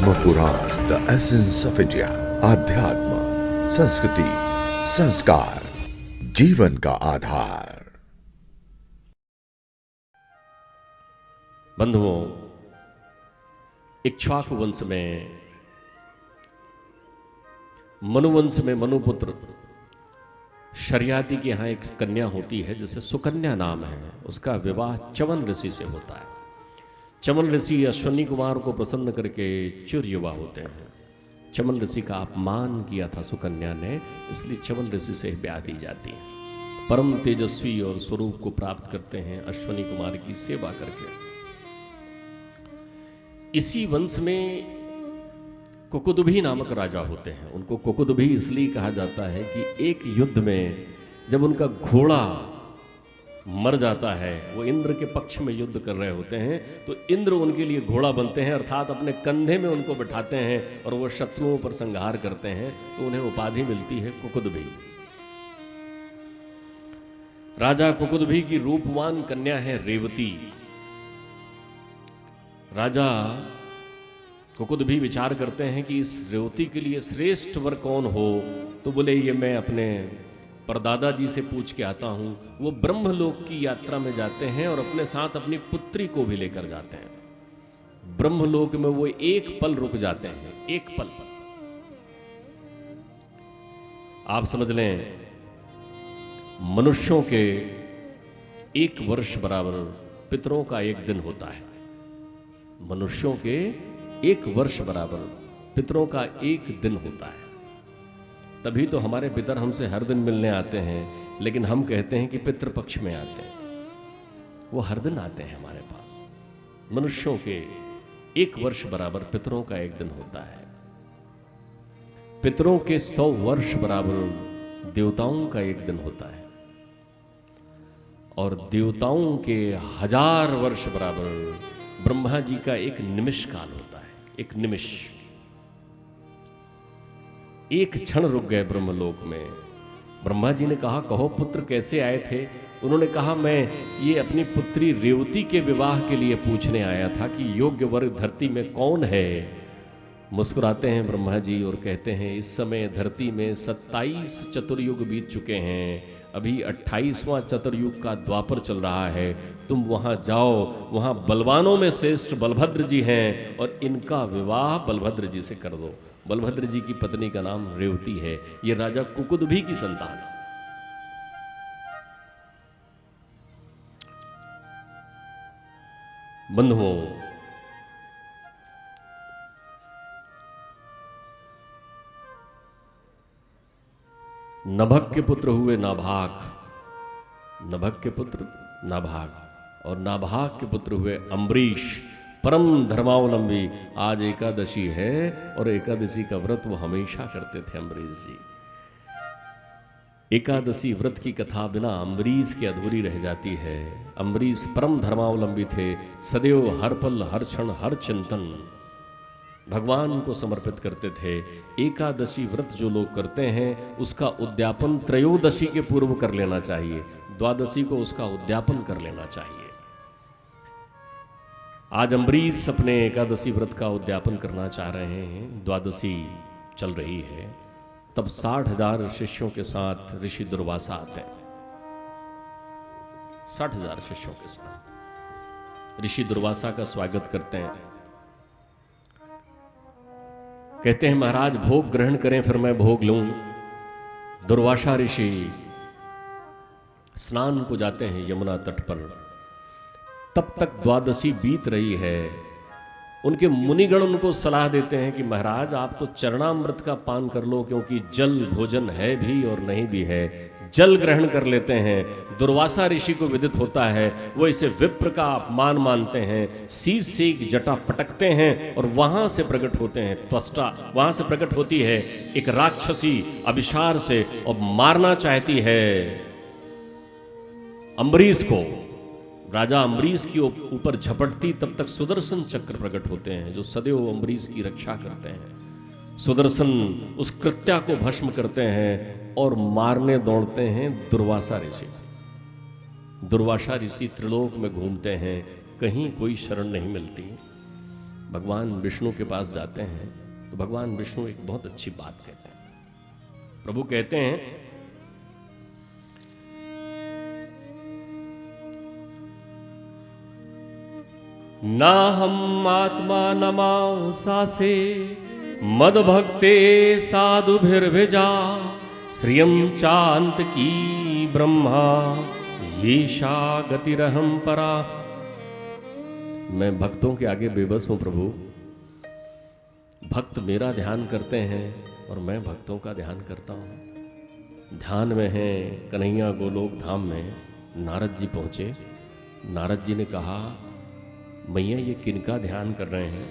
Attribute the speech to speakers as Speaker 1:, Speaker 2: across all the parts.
Speaker 1: Padma Purana, the essence of India. आध्यात्म, संस्कृति, संस्कार, जीवन का आधार।
Speaker 2: बंधुओं, इक्ष्वाकु वंश में, मनुवंश में मनुपुत्र शर्याति के यहाँ एक कन्या होती है जिसे सुकन्या नाम है। उसका विवाह चवन ऋषि से होता है। चवन ऋषि अश्वनी कुमार को प्रसन्न करके चिर युवा होते हैं। चवन ऋषि का अपमान किया था सुकन्या ने, इसलिए चवन ऋषि से ब्याह दी जाती है। परम तेजस्वी और स्वरूप को प्राप्त करते हैं अश्वनी कुमार की सेवा करके। इसी वंश में कुकुदुभी नामक राजा होते हैं। उनको कुकुदुभी इसलिए कहा जाता है कि एक युद्ध में जब उनका घोड़ा मर जाता है, वो इंद्र के पक्ष में युद्ध कर रहे होते हैं, तो इंद्र उनके लिए घोड़ा बनते हैं, अर्थात अपने कंधे में उनको बिठाते हैं और वो शत्रुओं पर संहार करते हैं, तो उन्हें उपाधि मिलती है कुकुदुभी। राजा कुकुदुभी की रूपवान कन्या है रेवती। राजा कुकुदुभी विचार करते हैं कि इस रेवती के लिए श्रेष्ठ वर कौन हो, तो बोले ये मैं अपने परदादा जी से पूछ के आता हूँ। वो ब्रह्मलोक की यात्रा में जाते हैं और अपने साथ अपनी पुत्री को भी लेकर जाते हैं। ब्रह्मलोक में वो एक पल रुक जाते हैं, एक पल। आप समझ लें, मनुष्यों के एक वर्ष बराबर पितरों का एक दिन होता है। मनुष्यों के एक वर्ष बराबर पितरों का एक दिन होता है। तभी तो हमारे पितर हमसे हर दिन मिलने आते हैं, लेकिन हम कहते हैं कि पितृपक्ष में आते हैं। वो हर दिन आते हैं हमारे पास। मनुष्यों के एक वर्ष बराबर पितरों का एक दिन होता है। पितरों के 100 वर्ष बराबर देवताओं का एक दिन होता है, और देवताओं के 1000 वर्ष बराबर ब्रह्मा जी का एक निमिष काल होता है। एक निमिष, एक क्षण रुक गए ब्रह्मलोक में। ब्रह्मा जी ने कहा, कहो पुत्र कैसे आए थे? उन्होंने कहा, मैं ये अपनी पुत्री रेवती के विवाह के लिए पूछने आया था कि योग्य वर धरती में कौन है। मुस्कुराते हैं ब्रह्मा जी और कहते हैं, इस समय धरती में 27 चतुर्युग बीत चुके हैं, अभी 28वां चतुर्युग का द्वापर चल रहा है। तुम वहां जाओ, वहां बलवानों में श्रेष्ठ बलभद्र जी हैं और इनका विवाह बलभद्र जी से कर दो। बलभद्र जी की पत्नी का नाम रेवती है। ये राजा कुकुदुभी की संतान है। बंधुओं, नभक के पुत्र हुए नाभाग, नभक के पुत्र नाभाग, और नाभाग के पुत्र हुए अम्बरीश, परम धर्मावलंबी। आज एकादशी है और एकादशी का व्रत वो हमेशा करते थे अम्बरीश जी। एकादशी व्रत की कथा बिना अम्बरीश के अधूरी रह जाती है। अम्बरीश परम धर्मावलंबी थे, सदैव हर पल हर क्षण हर चिंतन भगवान को समर्पित करते थे। एकादशी व्रत जो लोग करते हैं उसका उद्यापन त्रयोदशी के पूर्व कर लेना चाहिए, द्वादशी को उसका उद्यापन कर लेना चाहिए। आज अम्बरीश अपने एकादशी व्रत का उद्यापन करना चाह रहे हैं। द्वादशी चल रही है, तब 60,000 शिष्यों के साथ ऋषि दुर्वासा आते हैं। 60,000 शिष्यों के साथ ऋषि दुर्वासा का स्वागत करते हैं। कहते हैं, महाराज भोग ग्रहण करें, फिर मैं भोग लूं। दुर्वासा ऋषि स्नान को जाते हैं यमुना तट पर। तब तक द्वादशी बीत रही है। उनके मुनिगण उनको सलाह देते हैं कि महाराज आप तो चरणामृत का पान कर लो, क्योंकि जल भोजन है भी और नहीं भी है। जल ग्रहण कर लेते हैं। दुर्वासा ऋषि को विदित होता है, वो इसे विप्र का अपमान मानते हैं। शीश से एक जटा पटकते हैं और वहां से प्रकट होते हैं त्वष्टा, वहां से प्रकट होती है एक राक्षसी अभिशार से और मारना चाहती है अम्बरीश को। राजा अम्बरीश की ऊपर झपटती, तब तक सुदर्शन चक्र प्रकट होते हैं जो सदैव अम्बरीश की रक्षा करते हैं। सुदर्शन उस कृत्या को भस्म करते हैं और मारने दौड़ते हैं दुर्वासा ऋषि। दुर्वासा ऋषि त्रिलोक में घूमते हैं, कहीं कोई शरण नहीं मिलती। भगवान विष्णु के पास जाते हैं तो भगवान विष्णु एक बहुत अच्छी बात कहते हैं। प्रभु कहते हैं, ना हम आत्मा नमांसासे मद भक्ते साधुभिर्भिजा श्रियम चांत की ब्रह्मा येषा गतिरहम परा। मैं भक्तों के आगे बेबस हूं प्रभु। भक्त मेरा ध्यान करते हैं और मैं भक्तों का ध्यान करता हूं। ध्यान में है कन्हैया गोलोक धाम में नारद जी पहुंचे। नारद जी ने कहा, मैया ये किनका ध्यान कर रहे हैं?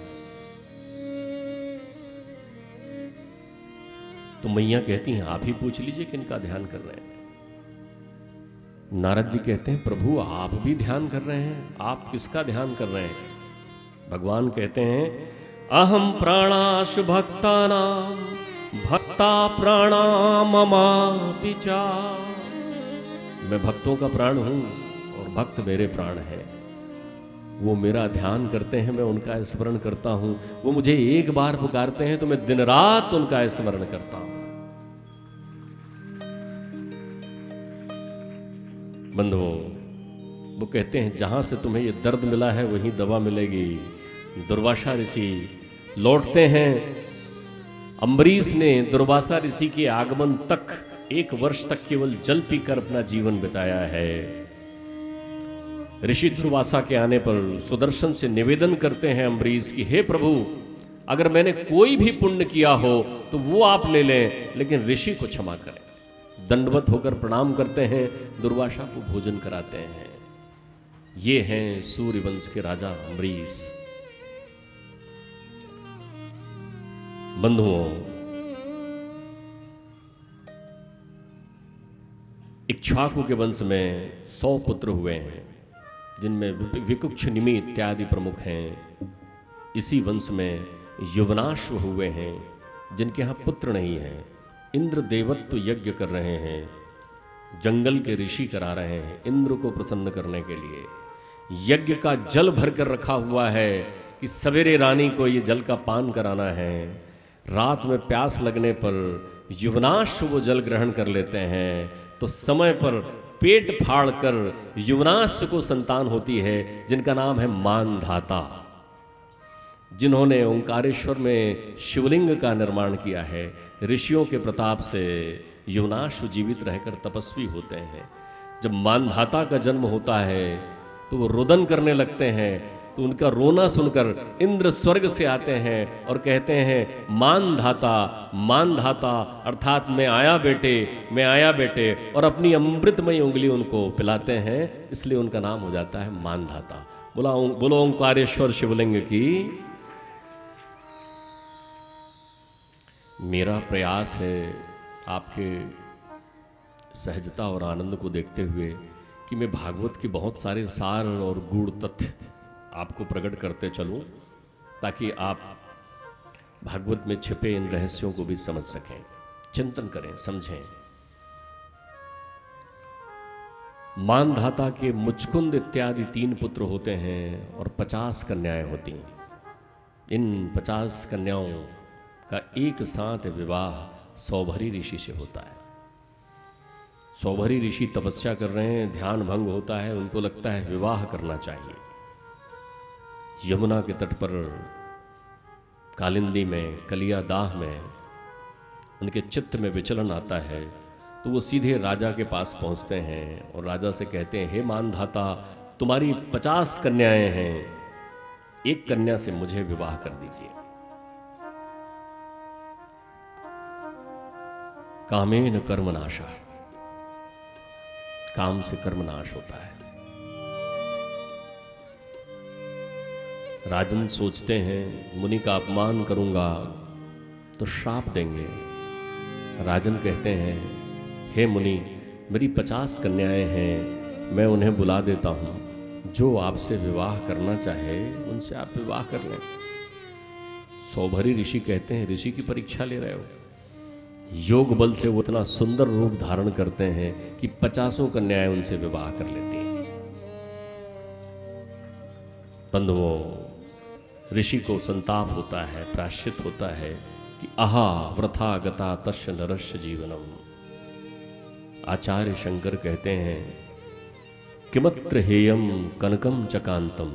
Speaker 2: तो मैया कहती हैं, आप ही पूछ लीजिए किनका ध्यान कर रहे हैं। नारद जी कहते हैं, प्रभु आप भी ध्यान कर रहे हैं, आप किसका ध्यान कर रहे हैं? भगवान कहते हैं, अहम प्राणाशु भक्तानाम भक्ता प्राणा ममा पिचा। मैं भक्तों का प्राण हूं और भक्त मेरे प्राण है। वो मेरा ध्यान करते हैं, मैं उनका स्मरण करता हूं। वो मुझे एक बार पुकारते हैं तो मैं दिन रात उनका स्मरण करता हूं। बंधुओं, वो कहते हैं, जहां से तुम्हें ये दर्द मिला है वहीं दवा मिलेगी। दुर्वासा ऋषि लौटते हैं। अम्बरीश ने दुर्वासा ऋषि के आगमन तक 1 वर्ष तक केवल जल पीकर अपना जीवन बिताया है। ऋषि दुर्वासा के आने पर सुदर्शन से निवेदन करते हैं अम्बरीश की, हे प्रभु, अगर मैंने कोई भी पुण्य किया हो तो वो आप ले लें, लेकिन ऋषि को क्षमा करें। दंडवत होकर प्रणाम करते हैं, दुर्वासा को भोजन कराते हैं। ये हैं सूर्यवंश के राजा अम्बरीश। बंधुओं, इक्ष्वाकु के वंश में 100 पुत्र हुए हैं, जिनमें विकुक्ष निमि इत्यादि प्रमुख हैं। इसी वंश में युवनाश्व हुए हैं, जिनके यहाँ पुत्र नहीं है। इंद्र देवत्व यज्ञ कर रहे हैं, जंगल के ऋषि करा रहे हैं इंद्र को प्रसन्न करने के लिए। यज्ञ का जल भर कर रखा हुआ है कि सवेरे रानी को ये जल का पान कराना है। रात में प्यास लगने पर युवनाश्व वो जल ग्रहण कर लेते हैं तो समय पर पेट फाड़ कर युवनाश्व को संतान होती है, जिनका नाम है मानधाता, जिन्होंने ओंकारेश्वर में शिवलिंग का निर्माण किया है। ऋषियों के प्रताप से युवनाश्व जीवित रहकर तपस्वी होते हैं। जब मानधाता का जन्म होता है तो वो रुदन करने लगते हैं, तो उनका रोना सुनकर इंद्र स्वर्ग से आते हैं और कहते हैं, मानधाता मानधाता, अर्थात मैं आया बेटे, मैं आया बेटे, और अपनी अमृतमयी उंगली उनको पिलाते हैं। इसलिए उनका नाम हो जाता है मानधाता। बोलो ओंकारेश्वर शिवलिंग की। मेरा प्रयास है आपके सहजता और आनंद को देखते हुए कि मैं भागवत के बहुत सारे सार और गूढ़ तथ्य आपको प्रकट करते चलूं, ताकि आप भागवत में छिपे इन रहस्यों को भी समझ सकें, चिंतन करें, समझें। मानधाता के मुचकुंद इत्यादि 3 पुत्र होते हैं और 50 कन्याएं होती हैं। इन 50 कन्याओं का एक साथ विवाह सौभरी ऋषि से होता है। सौभरी ऋषि तपस्या कर रहे हैं, ध्यान भंग होता है, उनको लगता है विवाह करना चाहिए। यमुना के तट पर कालिंदी में, कलियादाह में उनके चित्त में विचलन आता है, तो वो सीधे राजा के पास पहुंचते हैं और राजा से कहते हैं, हे मानधाता, तुम्हारी 50 कन्याएं हैं, एक कन्या से मुझे विवाह कर दीजिए। कामेन कर्मनाशा, काम से कर्मनाश होता है। राजन सोचते हैं, मुनि का अपमान करूंगा तो श्राप देंगे। राजन कहते हैं, हे मुनि, मेरी 50 कन्याएं हैं, मैं उन्हें बुला देता हूं, जो आपसे विवाह करना चाहे उनसे आप विवाह कर लें। सौभरी ऋषि कहते हैं, ऋषि की परीक्षा ले रहे हो? योग बल से वो इतना सुंदर रूप धारण करते हैं कि 50 कन्याएं उनसे विवाह कर लेती हैं। बंधुओं, ऋषि को संताप होता है, प्रायश्चित होता है कि आहा वृथा गता तस्य नरस्य जीवनम। आचार्य शंकर कहते हैं किमत्र हेयम कनकम चकांतम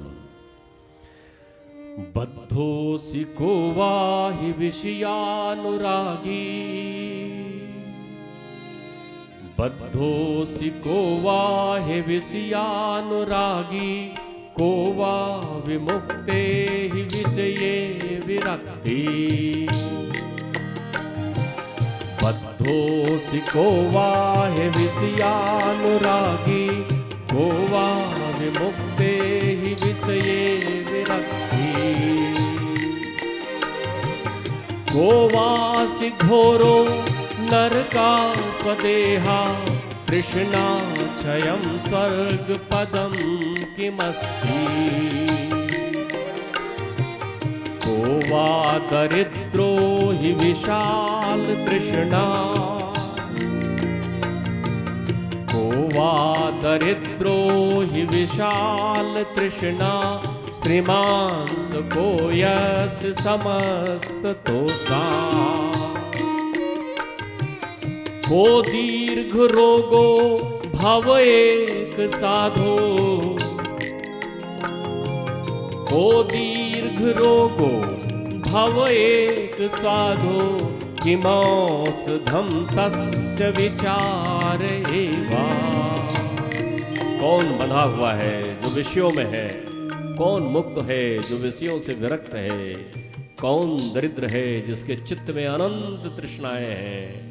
Speaker 2: बद्धोसि को वाहि विषयानुरागी बद्धोसि को वाहि विषयानुरागी को वा विमुक्ते हि विषये विरक्ति बद्धोसि को वाहि विषयानुरागी को वा विमुक्ते हि विषये विरक्ति को वासि घोरो नरका स्वदेहा तृष्णा क्षयं स्वर्ग पदम किमस्ति को वा दरिद्रो हि विशाल तृष्णा को वा दरिद्रो हि विशाल तृष्णा स्त्रीमांस को यश समस्त तोषा को दीर्घ रोगो भव एक साधो को दीर्घ रोगो भव एक साधो किमौषधम तस्य विचार एवा। कौन बंधा हुआ है जो विषयों में है, कौन मुक्त है जो विषयों से विरक्त है, कौन दरिद्र है जिसके चित्त में अनंत तृष्णाएं हैं,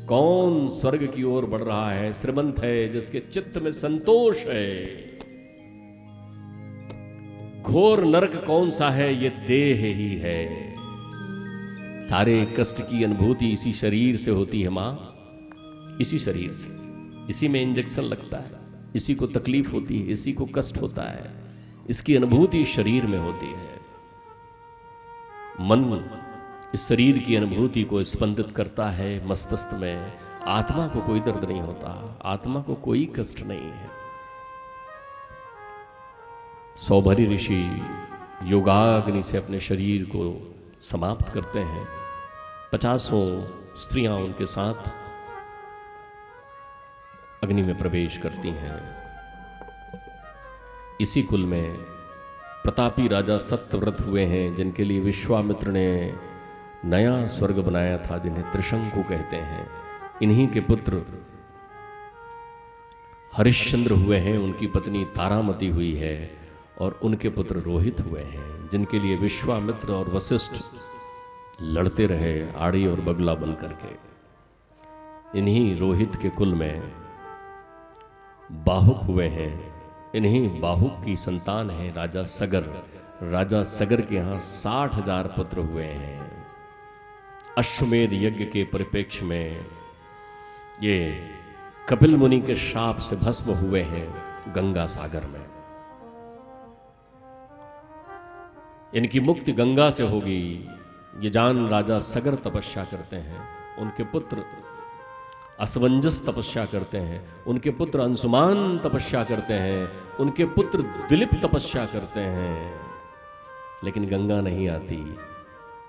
Speaker 2: कौन स्वर्ग की ओर बढ़ रहा है, श्रीमंत है जिसके चित्त में संतोष है। घोर नरक कौन सा है, ये देह ही है। सारे कष्ट की अनुभूति इसी शरीर से होती है मां, इसी शरीर से, इसी में इंजेक्शन लगता है, इसी को तकलीफ होती है, इसी को कष्ट होता है, इसकी अनुभूति शरीर में होती है। मन इस शरीर की अनुभूति को स्पंदित करता है मस्तिष्क में। आत्मा को कोई दर्द नहीं होता, आत्मा को कोई कष्ट नहीं है। सौभरी ऋषि योगाग्नि से अपने शरीर को समाप्त करते हैं। 50 स्त्रियां उनके साथ अग्नि में प्रवेश करती हैं। इसी कुल में प्रतापी राजा सत्यव्रत हुए हैं, जिनके लिए विश्वामित्र ने नया स्वर्ग बनाया था, जिन्हें त्रिशंकु कहते हैं। इन्हीं के पुत्र हरिश्चंद्र हुए हैं, उनकी पत्नी तारामती हुई है, और उनके पुत्र रोहित हुए हैं, जिनके लिए विश्वामित्र और वशिष्ठ लड़ते रहे आड़ी और बगला बन करके। इन्हीं रोहित के कुल में बाहुक हुए हैं। इन्हीं बाहुक की संतान है राजा सगर। राजा सगर के यहाँ 60,000 पुत्र हुए हैं। अश्वमेध यज्ञ के परिप्रेक्ष्य में ये कपिल मुनि के शाप से भस्म हुए हैं गंगा सागर में। इनकी मुक्ति गंगा से होगी, ये जान राजा सगर तपस्या करते हैं। उनके पुत्र असमंजस तपस्या करते हैं, उनके पुत्र अंशुमान तपस्या करते हैं, उनके पुत्र दिलीप तपस्या करते हैं। लेकिन गंगा नहीं आती।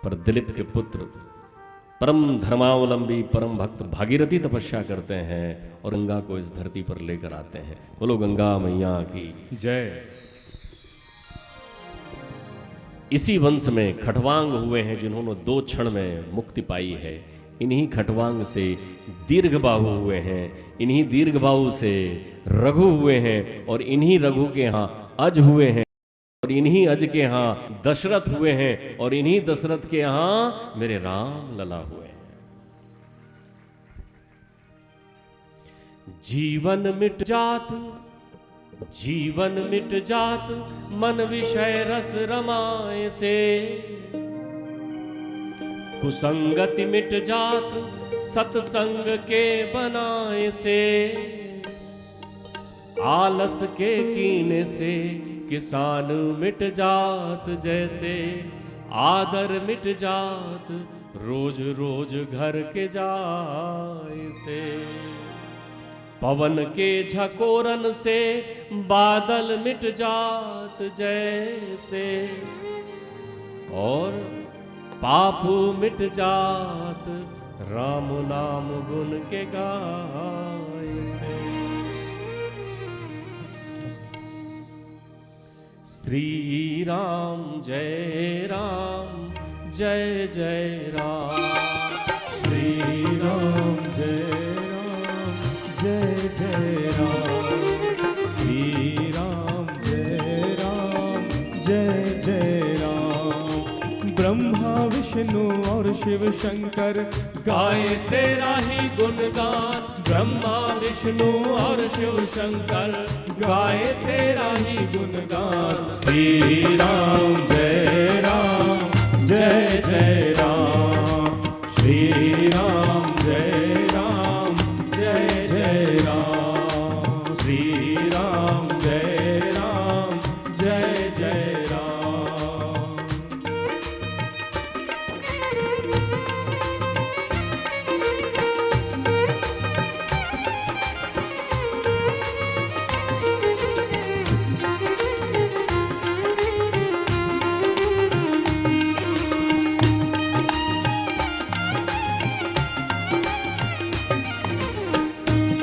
Speaker 2: पर दिलीप के पुत्र परम धर्मावलंबी परम भक्त भागीरथी तपस्या करते हैं और गंगा को इस धरती पर लेकर आते हैं। बोलो गंगा मैया की जय। इसी वंश में खटवांग हुए हैं, जिन्होंने 2 क्षण में मुक्ति पाई है। इन्हीं खटवांग से दीर्घबाहु हुए हैं, इन्हीं दीर्घबाहु से रघु हुए हैं, और इन्हीं रघु के यहाँ अज हुए हैं, और इन्हीं अज के यहाँ दशरथ हुए हैं, और इन्हीं दशरथ के यहाँ मेरे राम लला हुए हैं। जीवन मिट जात, जीवन मिट जात, मन विषय रस रमाए से। कुसंगति मिट जात, सत्संग के बनाए से। आलस के कीने से किसान मिट जात जैसे। आदर मिट जात, रोज रोज घर के जाए से। पवन के झकोरन से बादल मिट जात जैसे। पापू मिट जात राम नाम गुण के गाय से। श्री राम जय जय राम।
Speaker 3: श्री राम जय जय राम। श्री राम जय राम। ब्रह्मा विष्णु और शिव शंकर
Speaker 2: गाए तेरा ही गुणगान। ब्रह्मा विष्णु और शिव शंकर गाए तेरा ही गुणगान।
Speaker 3: श्री राम जय जय राम। श्री राम जय जय राम। श्री राम जय जय राम।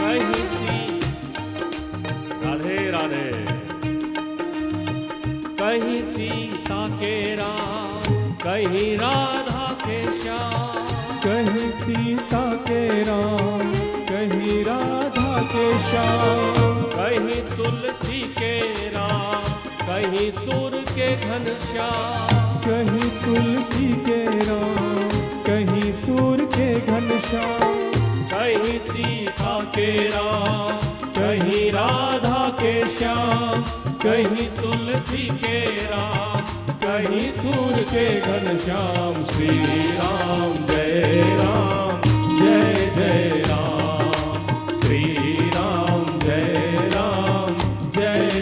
Speaker 2: कहीं सी राधे राधे। कहीं सीता के राम, कहीं राधा के श्याम।
Speaker 3: कहीं सीता के राम, कहीं राधा के श्याम।
Speaker 2: कहीं तुलसी के राम, कहीं सूर के घनश्याम।
Speaker 3: कहीं तुलसी के राम, कहीं सूर के घनश्याम।
Speaker 2: कहीं सीता के राम, कहीं राधा के श्याम। कहीं तुलसी के राम, कहीं सूर के घनश्याम। श्री राम जय जय राम। श्री राम जय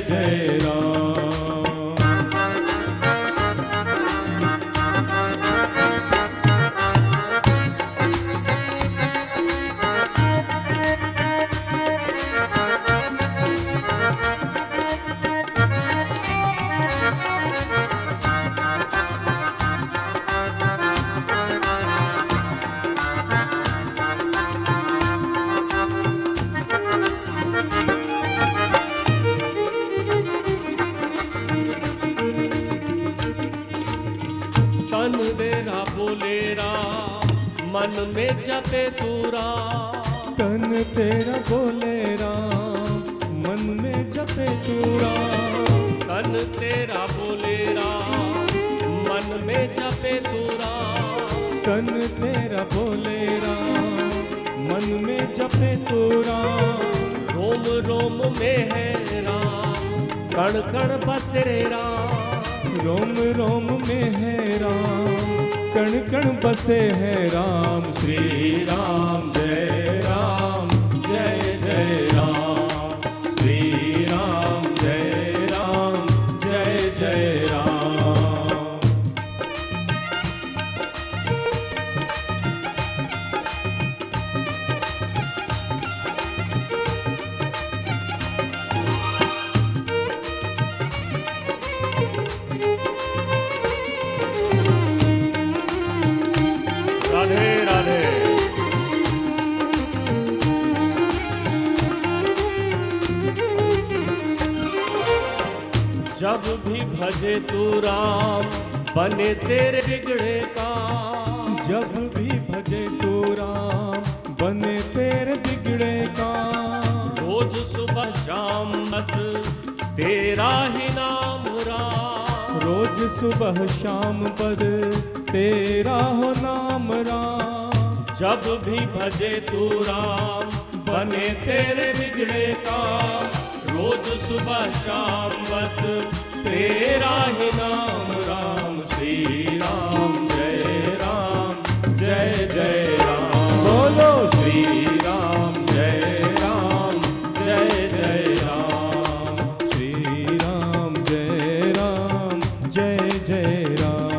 Speaker 2: जय राम। तन तेरा बोले राम, मन में जपे तू राम।
Speaker 3: तन तेरा बोले राम, मन में जपे तू राम।
Speaker 2: तन तेरा बोले राम, मन में जपे तू राम।
Speaker 3: तन तेरा बोले राम, मन में जपे तू राम।
Speaker 2: रोम रोम में है राम, कण कण बसे राम।
Speaker 3: रोम रोम में है राम, कण कण बसे है राम।
Speaker 2: श्री राम जय जय राम। श्री राम जय जय राम। राधे राधे। जब भी भजे तू राम, बने तेरे बिगड़े काम।
Speaker 3: जब भी भजे तू राम, बने तेरे बिगड़े काम।
Speaker 2: रोज सुबह शाम बस तेरा ही नाम राम।
Speaker 3: रोज सुबह शाम बस तेरा हो नाम राम।
Speaker 2: जब भी भजे तू राम, बने तेरे बिगड़े काम। रोज सुबह शाम बस तेरा ही नाम राम। श्री राम जय जय राम। बोलो श्री राम जय जय राम।
Speaker 3: श्री राम जय जय राम।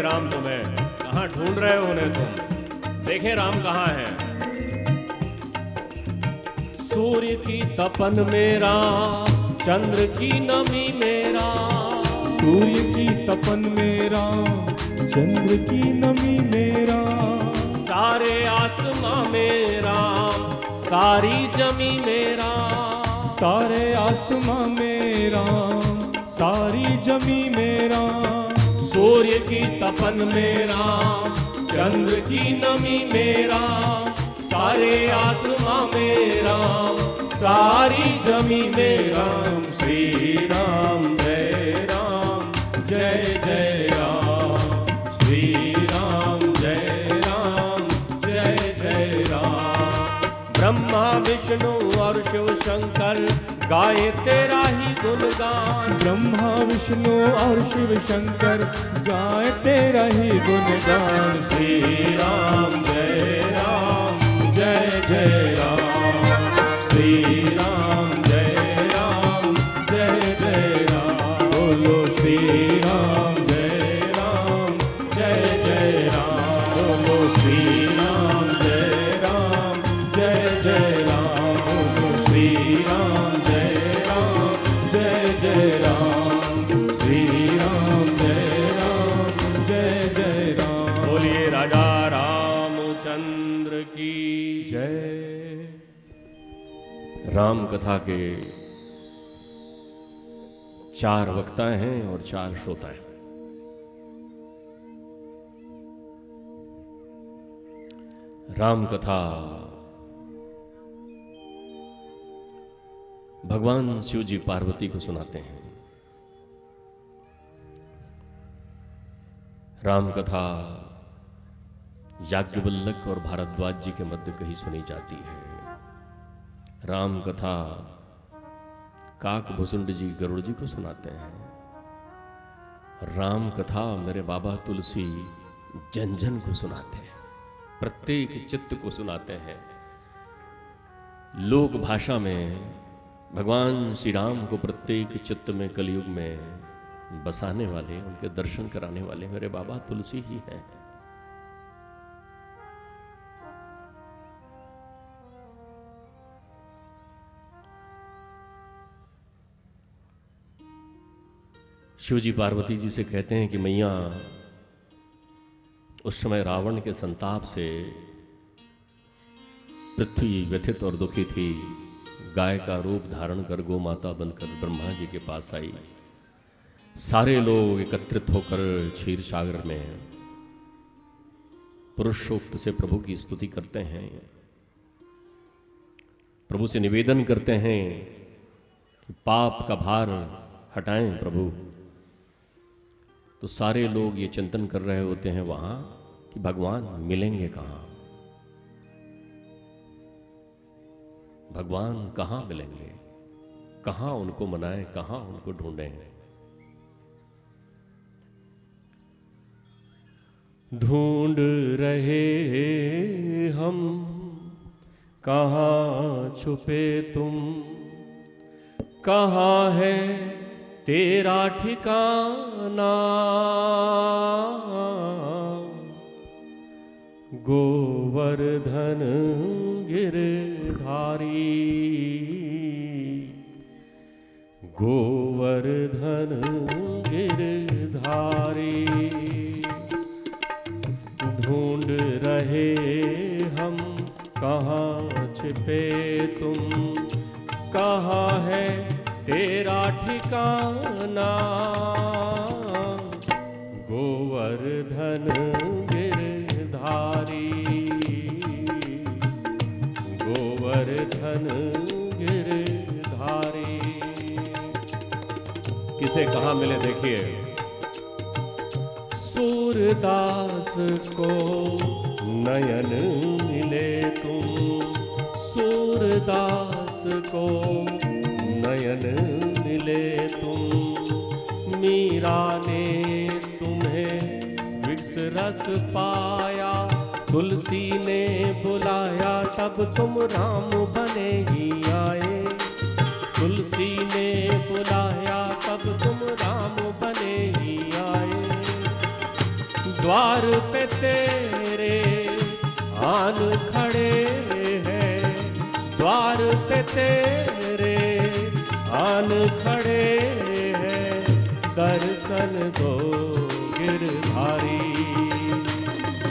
Speaker 2: राम तुम्हें, कहाँ ढूंढ रहे हो उन्हें तुम? देखें राम कहाँ है। सूर्य की तपन में राम, चंद्र की नमी में राम,
Speaker 3: सूर्य की तपन में राम, चंद्र की नमी में राम,
Speaker 2: सारे आसमां में राम, सारी जमी में राम,
Speaker 3: सारे आसमां में राम, सारी जमी में राम,
Speaker 2: सूर्य की तपन में राम, चंद्र की नमी में राम, सारे आसमां में राम, सारी जमी में राम। श्री राम जय राम, जय जय राम, श्री राम जय राम, जय जय राम। ब्रह्मा विष्णु और शिव शंकर गाए तेरा ही गुणगान,
Speaker 3: ब्रह्मा विष्णु और शिव शंकर गाए तेरा ही गुणगान।
Speaker 2: श्री राम जय राम, जय जय राम, श्री राम जय राम, जय जय राम।
Speaker 3: बोलो
Speaker 2: श्री राम जय राम, जय जय राम। बोलो श्री राम जय राम, जय जय राम। बोलो श्री राम जय राम, जय जय राम। श्री राम जय राम, जय जय राम। बोलिए राजा रामचंद्र की
Speaker 3: जय।
Speaker 2: राम कथा के 4 वक्ता हैं और 4 श्रोता हैं। राम कथा भगवान शिव जी पार्वती को सुनाते हैं। राम कथा याज्ञवल्लक और भारद्वाज जी के मध्य कहीं सुनी जाती है। राम कथा काकभूषुंड जी गरुड़ जी को सुनाते हैं। राम कथा मेरे बाबा तुलसी जन जन को सुनाते हैं, प्रत्येक चित्त को सुनाते हैं। लोक भाषा में भगवान श्री राम को प्रत्येक चित्त में कलयुग में बसाने वाले, उनके दर्शन कराने वाले मेरे बाबा तुलसी जी हैं। शिव जी पार्वती जी से कहते हैं कि मैया, उस समय रावण के संताप से पृथ्वी व्यथित और दुखी थी। गाय का रूप धारण कर गौ माता बनकर ब्रह्मा जी के पास आई। सारे लोग एकत्रित होकर क्षीर सागर में पुरुषोक्त से प्रभु की स्तुति करते हैं, प्रभु से निवेदन करते हैं कि पाप का भार हटाएं प्रभु। तो सारे लोग ये चिंतन कर रहे होते हैं वहां कि भगवान मिलेंगे कहां, भगवान कहां मिलेंगे, कहां उनको मनाएं, कहां उनको ढूंढें। ढूंढ रहे हम कहां छुपे तुम, कहां है तेरा ठिकाना। गोवर्धन गिरधारी, गोवर्धन गिरधारी। ढूंढ रहे हम कहाँ छिपे तुम, कहाँ है तेरा ठिकाना। गोवर्धन गिरधारी, गोवर्धन गिरधारी। किसे कहाँ मिले देखिए। सूरदास को नयन मिले तुम, सूरदास को नयन मिले तुम। मीरा ने तुम्हें विक्स रस पाया, तुलसी ने बुलाया तब तुम राम बने ही आए। तुलसी ने बुलाया तब तुम राम बने ही आए। द्वार पे तेरे आन खड़े हैं, द्वार पे तेरे आन खड़े हैं, दर्शन दो गिरधारी।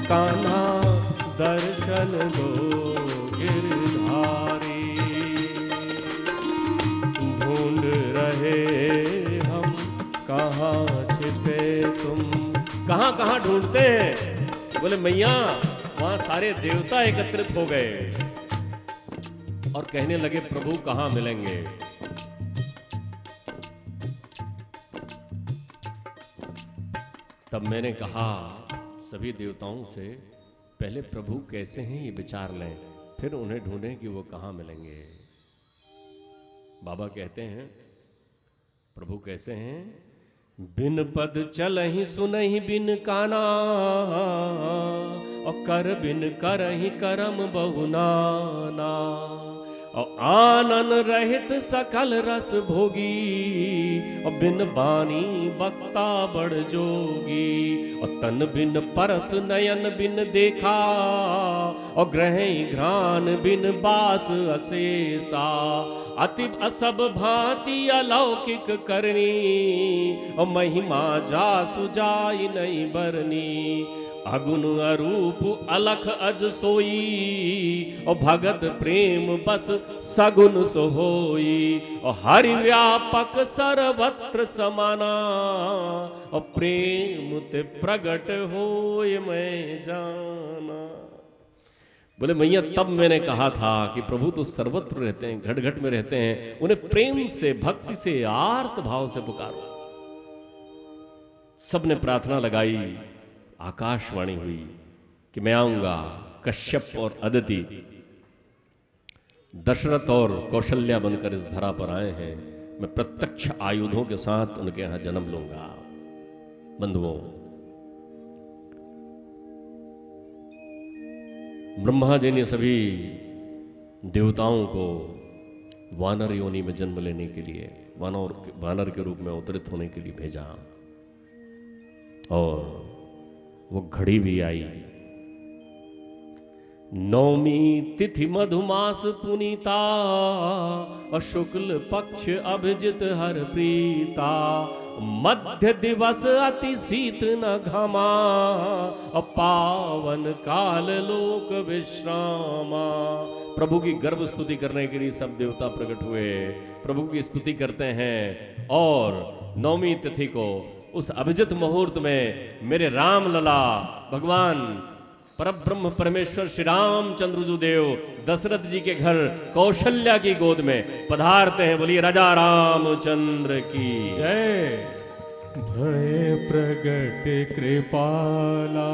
Speaker 2: कान्हा दर्शन दो गिरधारी। ढूंढ रहे हम कहाँ छिपे तुम। कहाँ कहाँ ढूंढते हैं? बोले मैया वहां सारे देवता एकत्रित हो गए और कहने लगे प्रभु कहाँ मिलेंगे। तब मैंने कहा सभी देवताओं से पहले प्रभु कैसे हैं ये विचार लें, फिर उन्हें ढूंढें कि वो कहाँ मिलेंगे। बाबा कहते हैं प्रभु कैसे हैं? बिन पद चलहि सुनहि बिन काना, और कर बिन करहि करम बहु नाना। और आनन रहित सकल रस भोगी, और बिन बानी वक्ता बड़ जोगी। और तन बिन परस नयन बिन देखा, और ग्रहि घ्राण बिन बास अशेषा। अति असब भांति अलौकिक करनी, और महिमा जासु जाई नहीं बरनी। अगुण अरूप अलख अज सोई, और भगत प्रेम बस सगुन सो होई। और हरि व्यापक सर्वत्र समाना, और प्रेम ते प्रगट होय मैं जाना। बोले मैया तब मैंने कहा था कि प्रभु तो सर्वत्र रहते हैं, घट घट में रहते हैं, उन्हें प्रेम से भक्ति से आर्त भाव से पुकारो। सबने प्रार्थना लगाई, आकाशवाणी हुई कि मैं आऊंगा। कश्यप और अदिति दशरथ और कौशल्या बनकर इस धरा पर आए हैं। मैं प्रत्यक्ष आयुधों के साथ उनके यहां जन्म लूंगा। बंधुओं, ब्रह्मा जी ने सभी देवताओं को वानर योनि में जन्म लेने के लिए, वानर के रूप में अवतरित होने के लिए भेजा, और वो घड़ी भी आई। नौमी तिथि मधुमास पुनीता, और शुक्ल पक्ष अभिजित हर प्रीता। मध्य दिवस अति शीत न घमा, और पावन काल लोक विश्रामा। प्रभु की गर्भ स्तुति करने के लिए सब देवता प्रकट हुए, प्रभु की स्तुति करते हैं। और नौमी तिथि को उस अभिजित मुहूर्त में मेरे राम लला भगवान परब्रह्म परमेश्वर श्री रामचंद्र देव दशरथ जी के घर कौशल्या की गोद में पधारते हैं। बोलिए राजा रामचंद्र की जय।
Speaker 3: भय प्रगट कृपाला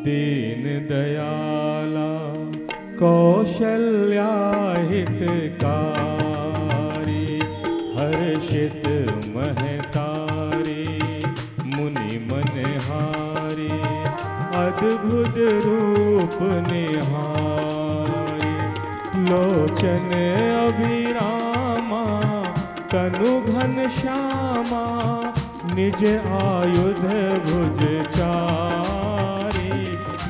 Speaker 3: दीन दयाला, कौशल्या हितकारी। हर्षित महतारी मुनि मनहारी, अद्भुत रूप निहारी। लोचन अभिरामा तनु घन श्यामा, निज आयुध भुज चारी।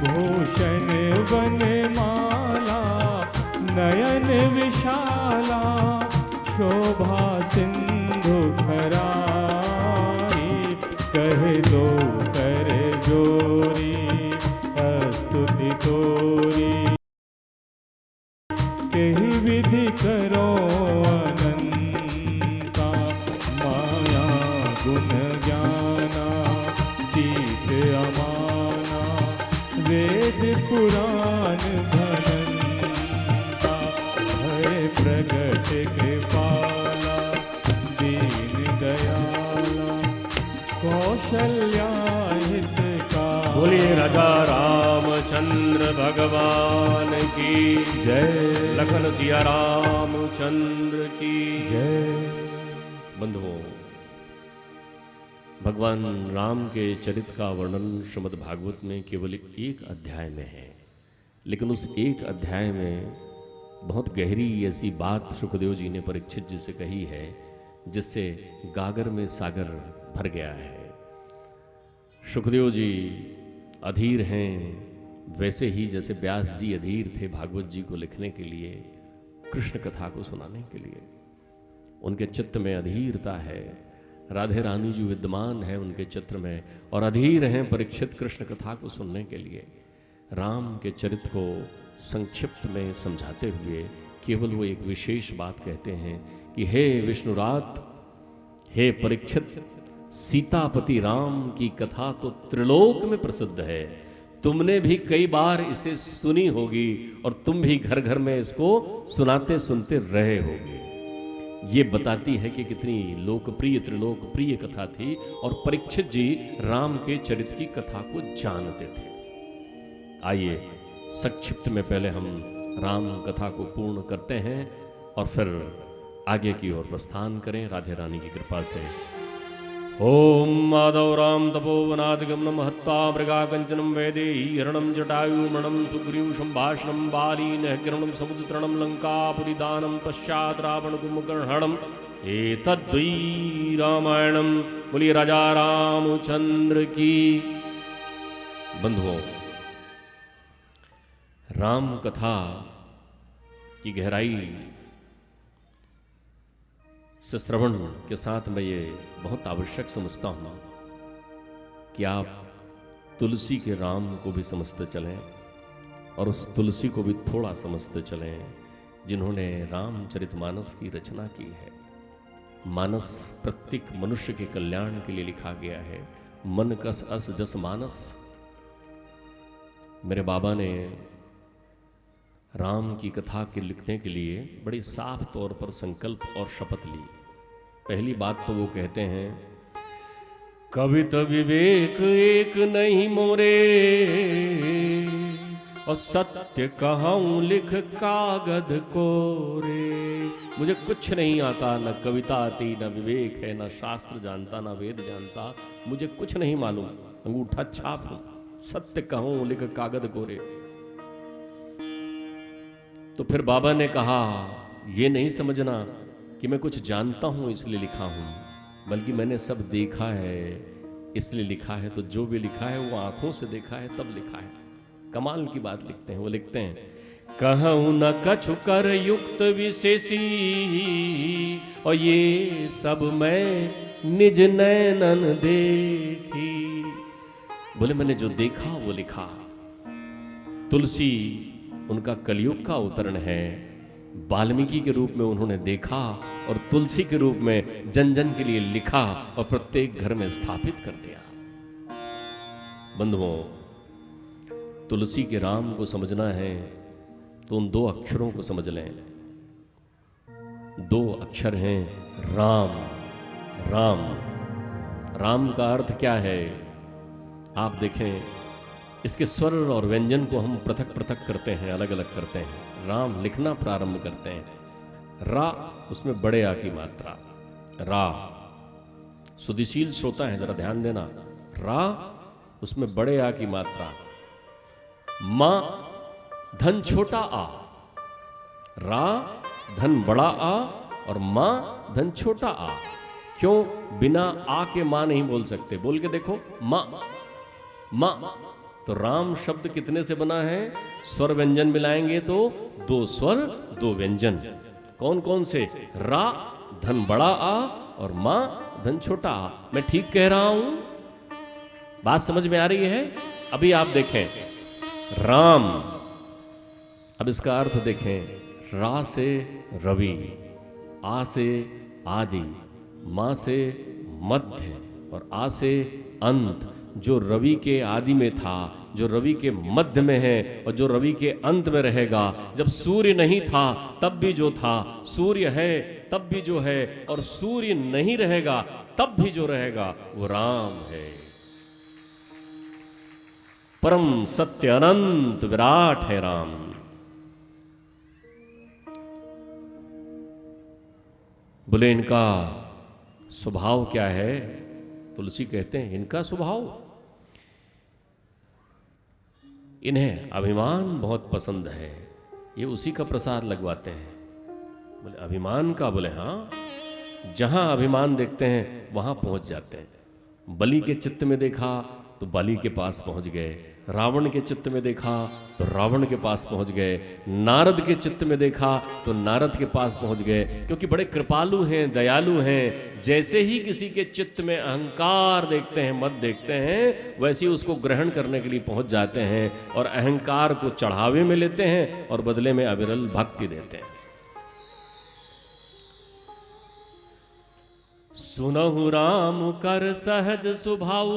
Speaker 3: भूषण वनमाला नयन विशाला, शोभा सिंधु खरारी। कह दो कर जोरी स्तुति तोरी, कही विधि करो अनंता। माया गुण ज्ञाना तीत अमाना, वेद पुराण भनंता। भय प्रगट कृपाला दीन दयाला, कौशल्या हितकारी।
Speaker 2: बोलिए राजा रामचंद्र भगवान की जय। लखन सिया रामचंद्र की
Speaker 3: जय।
Speaker 2: बंधुओं, भगवान राम के चरित्र का वर्णन श्रीमद् भागवत में केवल एक अध्याय में है, लेकिन उस एक अध्याय में बहुत गहरी ऐसी बात सुखदेव जी ने परीक्षित जी से कही है, जिससे गागर में सागर भर गया है। सुखदेव जी अधीर हैं, वैसे ही जैसे व्यास जी अधीर थे भागवत जी को लिखने के लिए, कृष्ण कथा को सुनाने के लिए। उनके चित्त में अधीरता है, राधे रानी जी विद्यमान है उनके चित्र में, और अधीर हैं परीक्षित कृष्ण कथा को सुनने के लिए। राम के चरित्र को संक्षिप्त में समझाते हुए केवल वो एक विशेष बात कहते हैं कि हे विष्णुरात, हे परीक्षित, सीतापति राम की कथा तो त्रिलोक में प्रसिद्ध है। तुमने भी कई बार इसे सुनी होगी और तुम भी घर घर में इसको सुनाते सुनते रहे होगे। ये बताती है कि कितनी लोकप्रिय त्रिलोकप्रिय कथा थी, और परीक्षित जी राम के चरित्र की कथा को जानते थे। आइए संक्षिप्त में पहले हम राम कथा को पूर्ण करते हैं और फिर आगे की ओर प्रस्थान करें राधे रानी की कृपा से। ओम माधव राम तपोवनादिगमनम महत्ता मृगा कंचनम वैदे हिरणम जटायु मृणम सुग्रीव संभाषणम बालीन किरणम समुद्रणम लंकापुरी दानम पश्चात रावण कुंभकर्णम एतद्वै रामायणम। बोलिए राजा रामचंद्र की। बंधुओं, राम कथा की गहराई से श्रवण के साथ मैं ये बहुत आवश्यक समझता हूँ कि आप तुलसी के राम को भी समझते चलें और उस तुलसी को भी थोड़ा समझते चलें जिन्होंने रामचरितमानस की रचना की है। मानस प्रत्येक मनुष्य के कल्याण के लिए लिखा गया है। मन कस अस जस मानस। मेरे बाबा ने राम की कथा के लिखने के लिए बड़ी साफ तौर पर संकल्प और शपथ ली। पहली बात तो वो कहते हैं, कवित विवेक एक नहीं मोरे, और सत्य कहूं लिख कागद कोरे। मुझे कुछ नहीं आता, न कविता आती, न विवेक है, न शास्त्र जानता, न वेद जानता, मुझे कुछ नहीं मालूम, अंगूठा छाप हूं, सत्य कहूं लिख कागद कोरे। तो फिर बाबा ने कहा, ये नहीं समझना कि मैं कुछ जानता हूं इसलिए लिखा हूं, बल्कि मैंने सब देखा है इसलिए लिखा है। तो जो भी लिखा है वो आंखों से देखा है तब लिखा है। कमाल की बात लिखते हैं। वो लिखते हैं, कहूं न कछु कर युक्त विशेषी, और ये सब मैं निज नैनन देखी। बोले मैंने जो देखा वो लिखा। तुलसी उनका कलयुग का अवतरण है। वाल्मीकि के रूप में उन्होंने देखा और तुलसी के रूप में जन जन के लिए लिखा और प्रत्येक घर में स्थापित कर दिया। बंधुओं, तुलसी के राम को समझना है तो उन दो अक्षरों को समझ लें। दो अक्षर हैं राम। राम, राम का अर्थ क्या है? आप देखें, इसके स्वर और व्यंजन को हम पृथक पृथक करते हैं, अलग अलग करते हैं। राम लिखना प्रारंभ करते हैं, रा उसमें बड़े आ की मात्रा, रा। सुधिशील श्रोता है, जरा ध्यान देना, रा उसमें बड़े आ की मात्रा, मा धन छोटा आ, रा धन बड़ा आ और मा धन छोटा आ। क्यों? बिना आ के मां नहीं बोल सकते। बोल के देखो, मां मां। तो राम शब्द कितने से बना है? स्वर व्यंजन मिलाएंगे तो दो स्वर दो व्यंजन। कौन कौन से? रा धन बड़ा आ और मां धन छोटा आ। मैं ठीक कह रहा हूं? बात समझ में आ रही है? अभी आप देखें, राम, अब इसका अर्थ देखें। रा से रवि, आ से आदि, मां से मध्य और आ से अंत। जो रवि के आदि में था, जो रवि के मध्य में है और जो रवि के अंत में रहेगा। जब सूर्य नहीं था तब भी जो था, सूर्य है तब भी जो है, और सूर्य नहीं रहेगा तब भी जो रहेगा वो राम है। परम सत्य अनंत विराट है राम। बोले इनका स्वभाव क्या है? तुलसी कहते हैं इनका स्वभाव, इन्हें अभिमान बहुत पसंद है, ये उसी का प्रसाद लगवाते हैं। बोले अभिमान का? बोले हाँ, जहां अभिमान देखते हैं वहां पहुंच जाते हैं। बलि के चित्त में देखा तो बलि के पास पहुंच गए, रावण के चित्त में देखा तो रावण के पास पहुंच गए, नारद के चित्त में देखा तो नारद के पास पहुंच गए, क्योंकि बड़े कृपालु हैं, दयालु हैं। जैसे ही किसी के चित्त में अहंकार देखते हैं, मत देखते हैं, वैसे ही उसको ग्रहण करने के लिए पहुंच जाते हैं और अहंकार को चढ़ावे में लेते हैं और बदले में अविरल भक्ति देते हैं। सुनहु राम कर सहज सुभाऊ,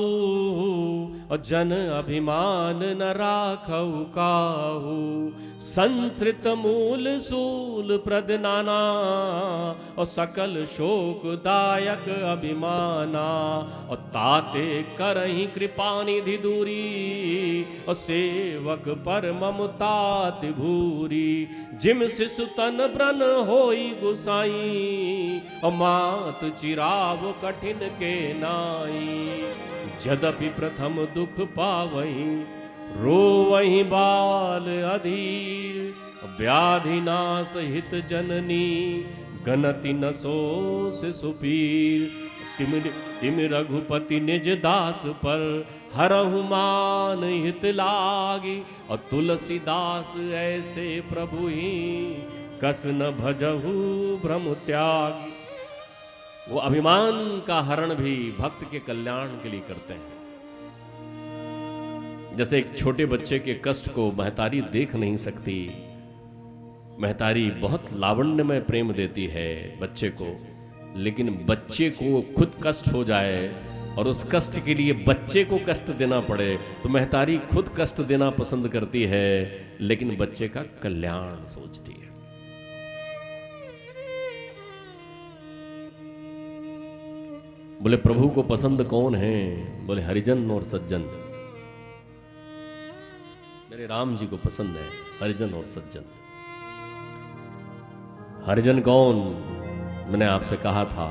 Speaker 2: और जन अभिमान न राखऊ काहू। संसृत मूल सूल प्रद नाना, और सकल शोक दायक अभिमाना। और ताते करही कृपा निधि दूरी, और सेवक पर ममतात भूरी। जिम शिशु तन ब्रन होई गुसाई, और मात चिराव कठिन के नाई। यद्यपि प्रथम दुख पावही, रोवही बाल अधीर। व्याधि नाश हित जननी, गनति न सो से सुपीर। तिम रघुपति निज दास पर, हरहु मान हित लागी। और तुलसीदास ऐसे प्रभु ही, कस न भजहु भ्रम त्यागी। वो अभिमान का हरण भी भक्त के कल्याण के लिए करते हैं। जैसे एक छोटे बच्चे के कष्ट को महतारी देख नहीं सकती, महतारी बहुत लावण्यमय प्रेम देती है बच्चे को, लेकिन बच्चे को खुद कष्ट हो जाए और उस कष्ट के लिए बच्चे को कष्ट देना पड़े तो महतारी खुद कष्ट देना पसंद करती है, लेकिन बच्चे का कल्याण सोचती है। बोले प्रभु को पसंद कौन है? बोले हरिजन और सज्जन। मेरे राम जी को पसंद है हरिजन और सज्जन। हरिजन कौन? मैंने आपसे कहा था,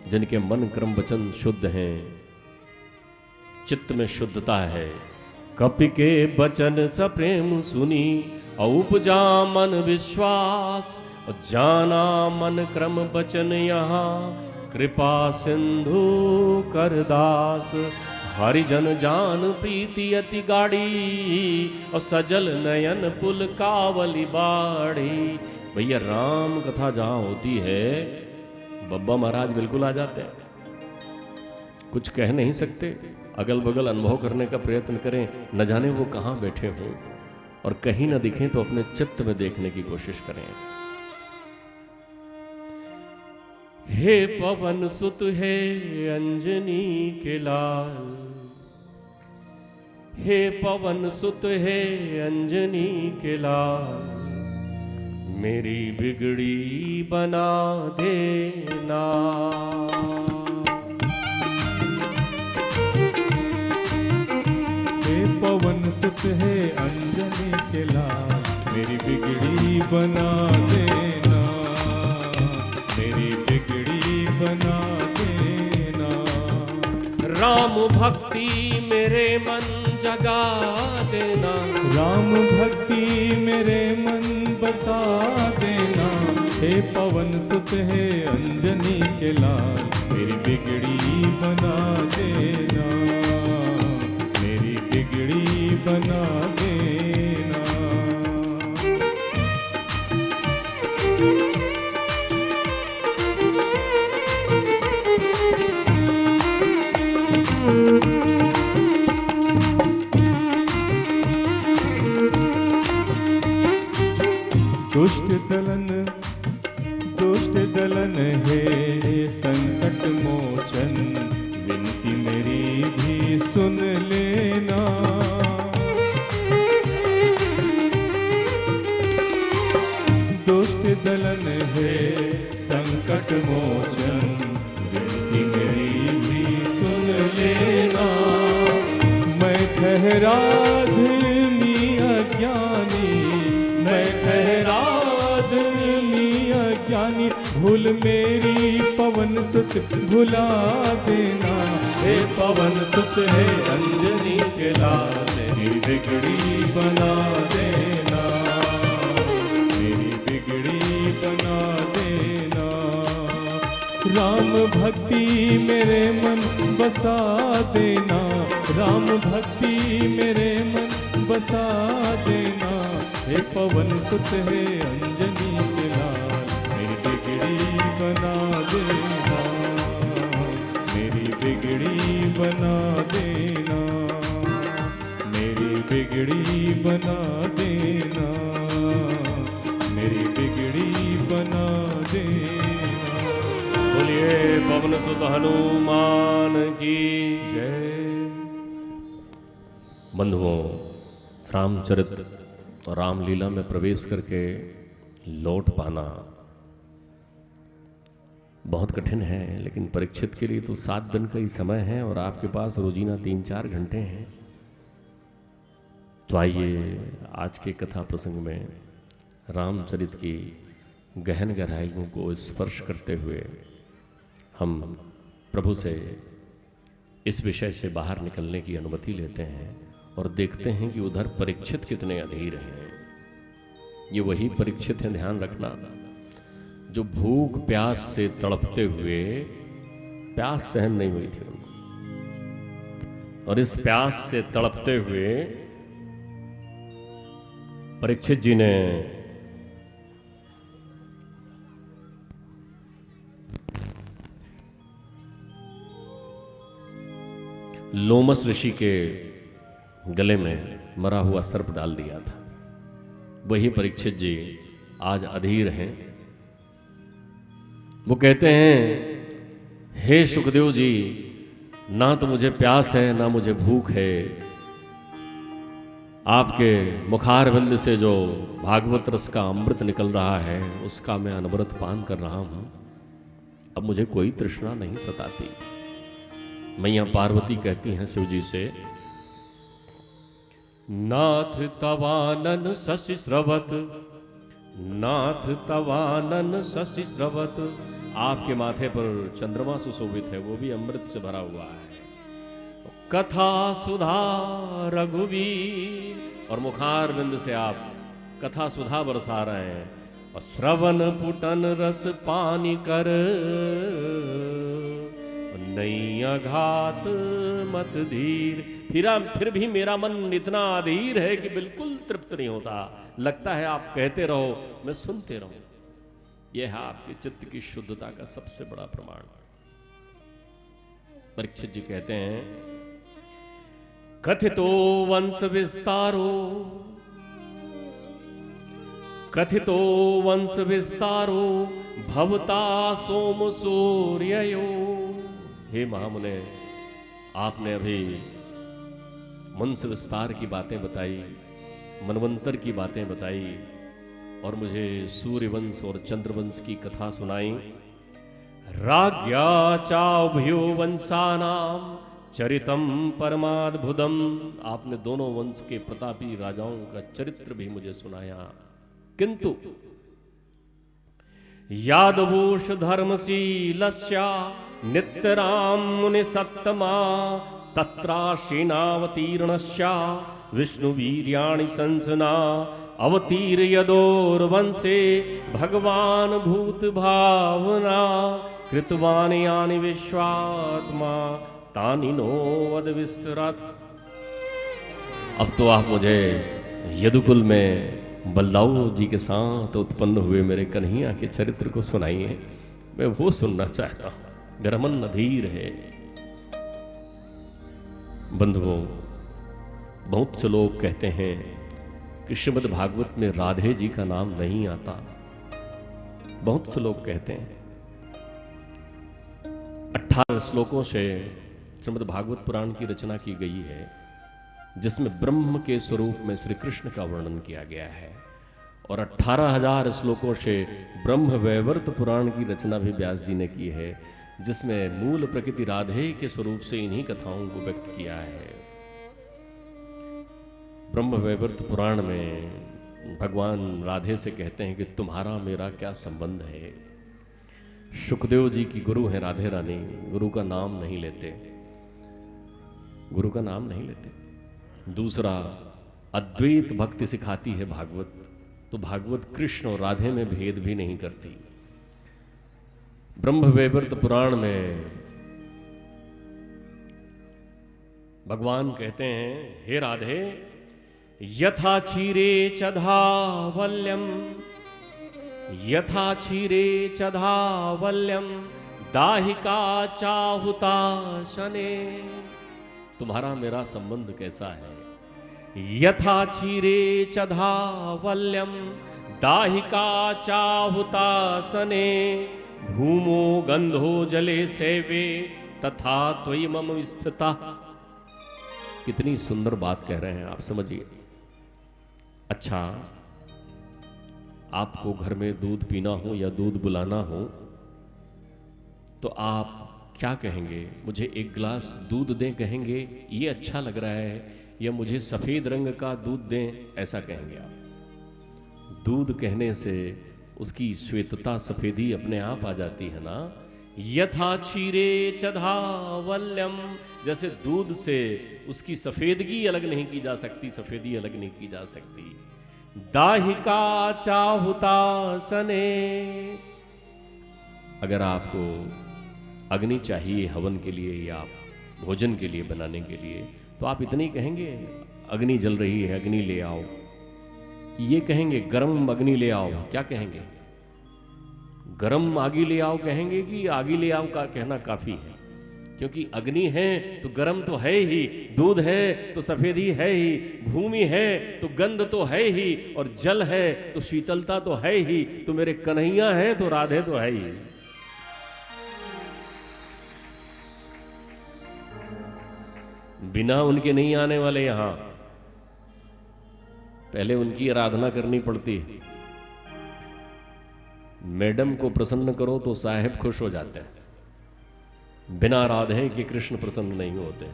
Speaker 2: जिनके मन क्रम वचन शुद्ध हैं, चित्त में शुद्धता है। कपि के वचन सप्रेम सुनी, और उपजा मन विश्वास। और जाना मन क्रम वचन यहाँ, कृपा सिंधु करदास। हरिजन जान प्रीति अति गाड़ी, और सजल नयन पुल कावली बाड़ी। भैया राम कथा जहां होती है, बब्बा महाराज बिल्कुल आ जाते हैं। कुछ कह नहीं सकते, अगल बगल अनुभव करने का प्रयत्न करें, न जाने वो कहाँ बैठे हों, और कहीं न दिखें तो अपने चित्त में देखने की कोशिश करें। हे पवन सुत है अंजनी के लाल, हे पवन सुत है अंजनी के लाल। मेरी बिगड़ी बना देना।
Speaker 3: हे पवन सुत है अंजनी के लाल, मेरी बिगड़ी बना देना। मेरी बिगड़ी बना देना।
Speaker 2: राम भक्ति मेरे मन जगा देना।
Speaker 3: राम भक्ति मेरे मन बसा देना। हे पवन सुत है अंजनी के लाल, मेरी बिगड़ी बना देना। मेरी बिगड़ी बना देना। दुष्ट दलन है संकट मोचन, विनती मेरी भी सुन लेना। दुष्ट दलन है संकट मोचन, विनती मेरी भी सुन लेना। मैं ठहरा धर्मी अज्ञानी, मैं ठहरा धर्मी अज्ञानी। भूल मेरी पवन सुत भुला देना। हे पवन सुत है अंजनी के लाल, मेरी बिगड़ी बना देना। मेरी बिगड़ी बना देना। राम भक्ति मेरे मन बसा देना। राम भक्ति मेरे मन बसा देना। हे पवन सुत है अंजनी के लाल, मेरी बिगड़ी बना देना, मेरी बिगड़ी बना देना, मेरी बिगड़ी बना देना, मेरी बिगड़ी बना देना।
Speaker 2: बोलिए पवन सुत हनुमान की
Speaker 3: जय।
Speaker 2: बंधुओं, रामचरित और रामलीला में प्रवेश करके लौट पाना बहुत कठिन है, लेकिन परीक्षित के लिए तो 7 दिन का ही समय है और आपके पास रोजीना 3-4 घंटे हैं। तो आइए आज के कथा प्रसंग में रामचरित की गहन गहराइयों को स्पर्श करते हुए हम प्रभु से इस विषय से बाहर निकलने की अनुमति लेते हैं और देखते हैं कि उधर परीक्षित कितने अधीर हैं। ये वही परीक्षित है, ध्यान रखना, जो भूख प्यास से तड़पते हुए, प्यास सहन नहीं हुई थी उनको, और इस प्यास से तड़पते हुए परीक्षित जी ने लोमस ऋषि के गले में मरा हुआ सर्प डाल दिया था। वही परीक्षित जी आज अधीर हैं। वो कहते हैं, हे सुखदेव जी, ना तो मुझे प्यास है ना मुझे भूख है, आपके मुखारविंद से जो भागवत रस का अमृत निकल रहा है उसका मैं अनवरत पान कर रहा हूं। अब मुझे कोई तृष्णा नहीं सताती। मैया पार्वती कहती हैं शिव जी से,
Speaker 3: नाथ तवानन शशि स्रवत, नाथ तवानन शशि स्रवत।
Speaker 2: आपके माथे पर चंद्रमा सुशोभित है, वो भी अमृत से भरा हुआ है।
Speaker 3: कथा सुधा रघुवीर,
Speaker 2: और मुखारविंद से आप कथा सुधा बरसा रहे हैं।
Speaker 3: और श्रवण पुटन रस पानी कर, नई अघात मत धीर।
Speaker 2: फिर भी मेरा मन इतना अधीर है कि बिल्कुल तृप्त नहीं होता। लगता है आप कहते रहो, मैं सुनते रहूं। यह है आपके चित्त की शुद्धता का सबसे बड़ा प्रमाण। परीक्षित जी कहते हैं,
Speaker 3: कथितो वंश विस्तारो, कथितो वंश विस्तारो भवता सोम सूर्ययो।
Speaker 2: हे महामुने, आपने अभी वंश विस्तार की बातें बताई, मनवंतर की बातें बताई और मुझे सूर्यवंश और चंद्रवंश की कथा सुनाई।
Speaker 3: राज्ञा चाभ्यो वंशानाम चरितम परमाद्भुतम।
Speaker 2: आपने दोनों वंश के प्रतापी राजाओं का चरित्र भी मुझे सुनाया, किंतु
Speaker 3: यादवोष धर्मशीलस्या नित्यराम मुनि सत्तमा, तत्राशीनावतीर्णस्या विष्णुवीर्याणि संसना। अवतीर्यदोर्वंशे भगवान भूत भावना, कृतवान यानि विश्वात्मा तानि नो वद विस्तरत्।
Speaker 2: अब तो आप मुझे यदुकुल में बल्लाऊ जी के साथ उत्पन्न हुए मेरे कन्हैया के चरित्र को सुनाइए, मैं वो सुनना चाहता हूं। मेरा मन अधीर है। बंधुओं, बहुत से लोग कहते हैं कि श्रीमद् भागवत में राधे जी का नाम नहीं आता। बहुत से लोग कहते हैं। 18 श्लोकों से श्रीमद् भागवत पुराण की रचना की गई है, जिसमें ब्रह्म के स्वरूप में श्री कृष्ण का वर्णन किया गया है, और 18,000 श्लोकों से ब्रह्म वैवर्त पुराण की रचना भी व्यास जी ने की है, जिसमें मूल प्रकृति राधे के स्वरूप से इन्हीं कथाओं को व्यक्त किया है। ब्रह्म वैवर्त पुराण में भगवान राधे से कहते हैं कि तुम्हारा मेरा क्या संबंध है। सुखदेव जी की गुरु हैं राधे रानी, गुरु का नाम नहीं लेते, गुरु का नाम नहीं लेते। दूसरा, अद्वैत भक्ति सिखाती है भागवत, तो भागवत कृष्ण और राधे में भेद भी नहीं करती। ब्रह्म वैवर्त पुराण में भगवान कहते हैं, हे राधे, यथा क्षीरे चधावल्यम, यथा क्षीरे चधावल्यम दाहिका चाहुता शने। तुम्हारा मेरा संबंध कैसा है? यथा क्षीरे चधावल्यम दाहिका चाहुता सने, भूमो गंधो जले सेवे तथा त्वयि मम स्थिता। कितनी सुंदर बात कह रहे हैं आप, समझिए। अच्छा, आपको घर में दूध पीना हो या दूध बुलाना हो तो आप क्या कहेंगे? मुझे एक गिलास दूध दें कहेंगे, ये अच्छा लग रहा है, या मुझे सफेद रंग का दूध दें, ऐसा कहेंगे आप? दूध कहने से उसकी श्वेतता, सफेदी अपने आप आ जाती है ना। यथा क्षीरे चधावल्यम, जैसे दूध से उसकी सफेदगी अलग नहीं की जा सकती, सफेदी अलग नहीं की जा सकती। दाहिका चाहुता सने, अगर आपको अग्नि चाहिए हवन के लिए या भोजन के लिए बनाने के लिए, तो आप इतनी कहेंगे अग्नि जल रही है, अग्नि ले आओ, कि ये कहेंगे गरम अग्नि ले आओ? क्या कहेंगे? गरम आगी ले आओ कहेंगे कि आगी ले आओ का कहना काफी है? क्योंकि अग्नि है तो गरम तो है ही, दूध है तो सफेदी है ही, भूमि है तो गंध तो है ही, और जल है तो शीतलता तो है ही, तो मेरे कन्हैया है तो राधे तो है ही। बिना उनके नहीं आने वाले यहां, पहले उनकी आराधना करनी पड़ती है। मैडम को प्रसन्न करो तो साहेब खुश हो जाते हैं, बिना राधे के कृष्ण प्रसन्न नहीं होते।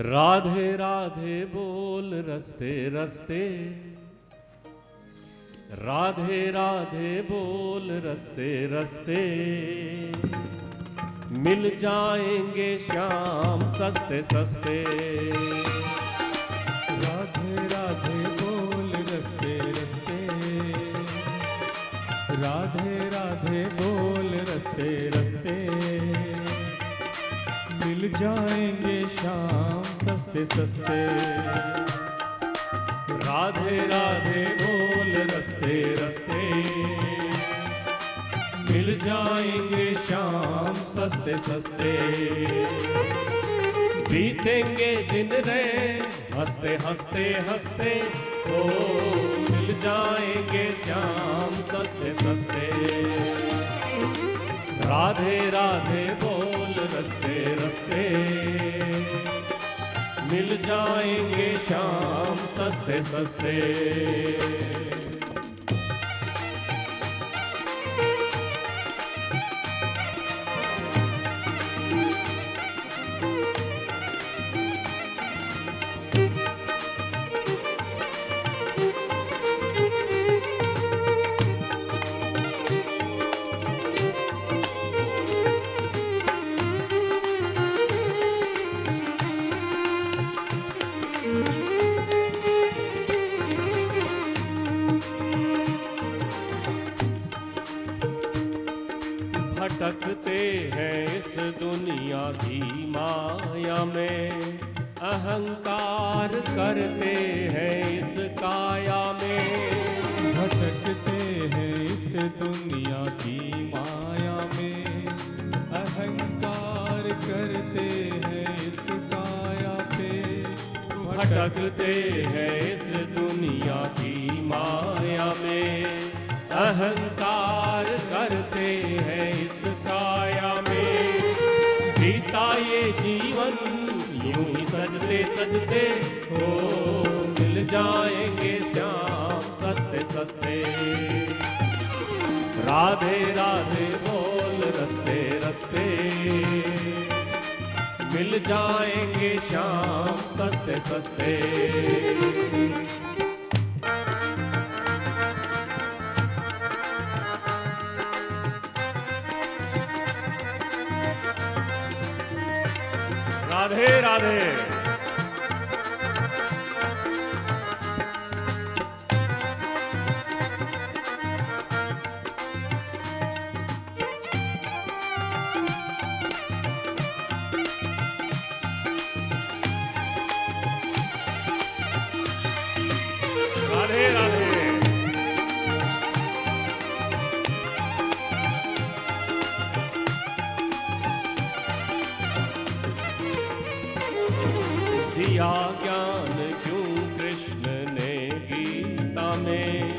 Speaker 2: राधे राधे बोल रस्ते रस्ते, राधे राधे बोल रस्ते रस्ते, मिल जाएंगे श्याम सस्ते सस्ते।
Speaker 3: राधे राधे बोल रस्ते रस्ते, राधे राधे बोल रस्ते रस्ते, मिल जाएंगे शाम सस्ते सस्ते।
Speaker 2: राधे राधे बोल रस्ते रस्ते, मिल जाएंगे शाम सस्ते सस्ते। बीतेंगे दिन रे हंसते हंसते हंसते, ओ मिल जाएंगे श्याम सस्ते सस्ते। राधे राधे बोल रस्ते रस्ते, मिल जाएंगे श्याम सस्ते सस्ते। भटकते हैं इस दुनिया की माया में, अहंकार करते हैं इस काया में।
Speaker 3: भटकते हैं इस दुनिया की माया में, अहंकार करते हैं इस काया पे।
Speaker 2: भटकते हैं इस दुनिया की माया में, अहंकार करते हैं इस काया में। बीता ये जीवन यूं ही सजते सजते, हो मिल जाएंगे श्याम सस्ते सस्ते। राधे राधे बोल रस्ते रस्ते, मिल जाएंगे श्याम सस्ते सस्ते। राधे राधे। में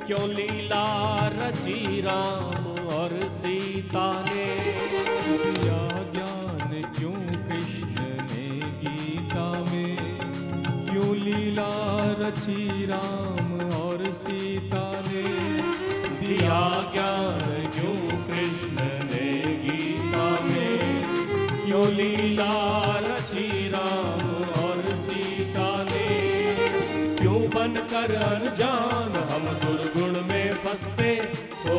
Speaker 2: क्यों लीला रची राम और सीता ने।
Speaker 3: दिया ज्ञान क्यों कृष्ण ने गीता में, क्यों लीला रची राम और सीता ने।
Speaker 2: दिया ज्ञान क्यों कृष्ण ने गीता में, क्यों लीला रची राम और सीता ने। क्यों बनकर अनजान हम दुर्गुण में फंसते, ओ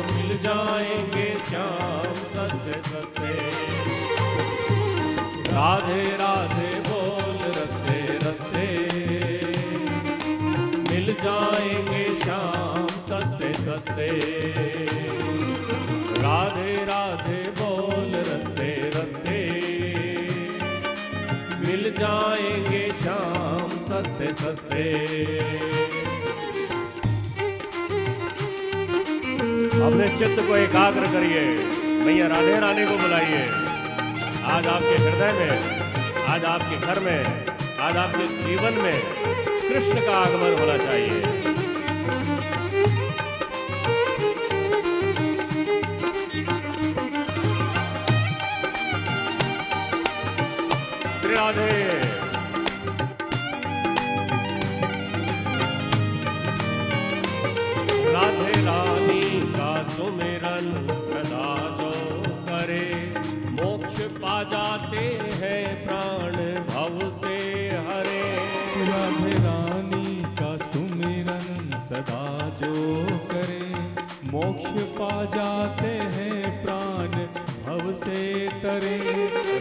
Speaker 2: मिल जाएंगे श्याम सस्ते सस्ते। राधे राधे बोल रस्ते रस्ते, मिल जाएंगे श्याम सस्ते सस्ते। राधे राधे बोल रस्ते रस्ते, मिल जाएंगे श्याम सस्ते सस्ते। अपने चित्त को एकाग्र करिए, मैया राधे रानी को बुलाइए। आज आपके हृदय में, आज आपके घर में, आज आपके जीवन में कृष्ण का आगमन होना चाहिए। श्री राधे। राधे रानी का सुमिरन सदा जो करे, मोक्ष पा जाते हैं प्राण भव से हरे।
Speaker 3: राधे रानी का सुमिरन सदा जो करे, मोक्ष पा जाते हैं प्राण भव से तरे।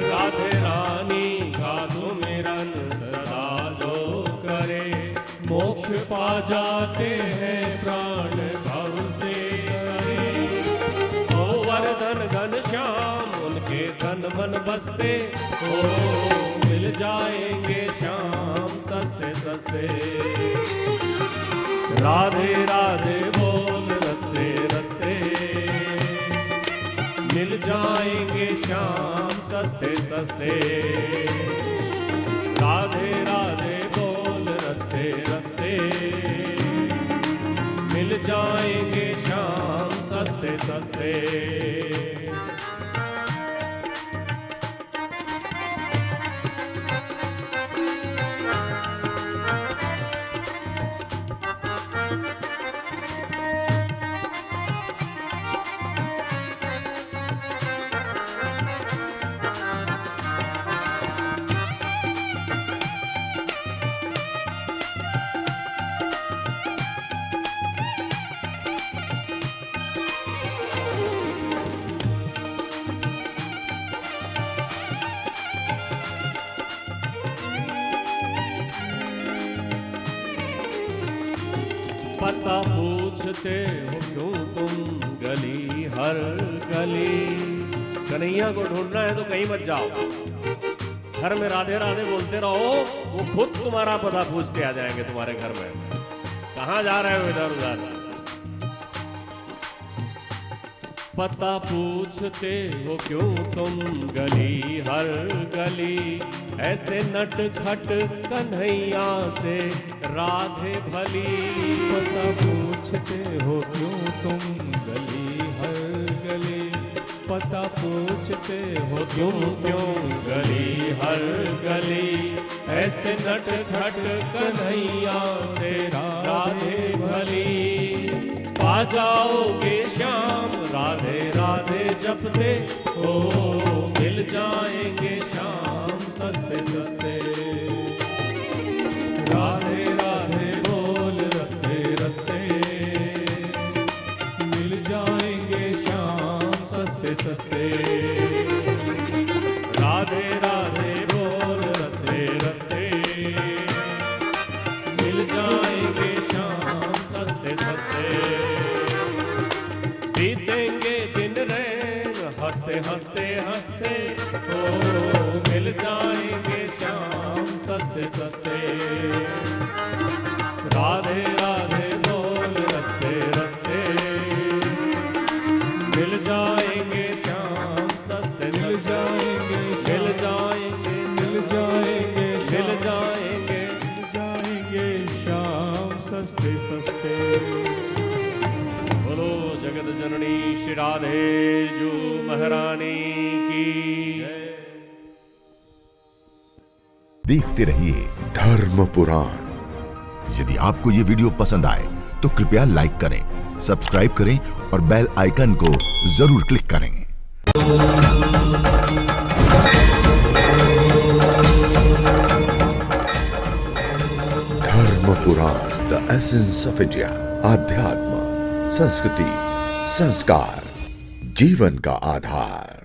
Speaker 2: राधे रानी का सुमिरन सदा जो करे,
Speaker 3: मोक्ष पा जाते हैं प्राण भव से तरे।
Speaker 2: ओ वर्धन घन श्याम उनके तन मन बसते, ओ मिल जाएंगे श्याम सस्ते सस्ते। राधे राधे बोल रस्ते रस्ते, मिल जाएंगे श्याम सस्ते सस्ते। राधे राधे बोल रस्ते रस्ते, मिल जाएंगे श्याम सस्ते सस्ते। पता पूछते हो क्यों तुम गली हर गली। कन्हैया को ढूंढना है तो कहीं मत जाओ, घर में राधे राधे बोलते रहो, वो खुद तुम्हारा पता पूछते आ जाएंगे तुम्हारे घर में। कहाँ जा रहे हो इधर उधर। पता पूछते हो क्यों तुम गली हर गली, ऐसे नट खट कन्हैया से राधे भली।
Speaker 3: पता पूछते हो क्यों तुम गली हर गली, पता पूछते हो
Speaker 2: क्यों क्यों गली हर गली, ऐसे नट खट कन्हैया से राधे भली। पा जाओगे श्याम राधे राधे जपते, ओ मिल जाएंगे श्याम सस्ते सस्ते।
Speaker 3: राधे राधे बोल रस्ते रस्ते, मिल जाएंगे श्याम सस्ते सस्ते।
Speaker 2: राधे राधे बोल रस्ते रस्ते, मिल जाएंगे श्याम सस्ते सस्ते। बीतेंगे दिन रैन हंसते हंसते हंसते, ओ मिल जाएंगे श्याम सस्ते सस्ते। राधे राधे बोल रस्ते रस्ते, मिल जाएंगे श्याम सस्ते
Speaker 3: मिल जाएंगे
Speaker 2: मिल जाएंगे
Speaker 3: मिल जाएंगे
Speaker 2: मिल जाएंगे
Speaker 3: जाएंगे श्याम सस्ते सस्ते।
Speaker 2: बोलो जगत जननी श्री राधे जो महारानी की जय।
Speaker 1: देखते रहिए धर्म पुराण।
Speaker 4: यदि आपको ये वीडियो पसंद आए तो कृपया लाइक करें, सब्सक्राइब करें और बेल आइकन को जरूर क्लिक करें।
Speaker 1: धर्म पुराण, द एसेंस ऑफ इंडिया। आध्यात्म, संस्कृति, संस्कार, जीवन का आधार।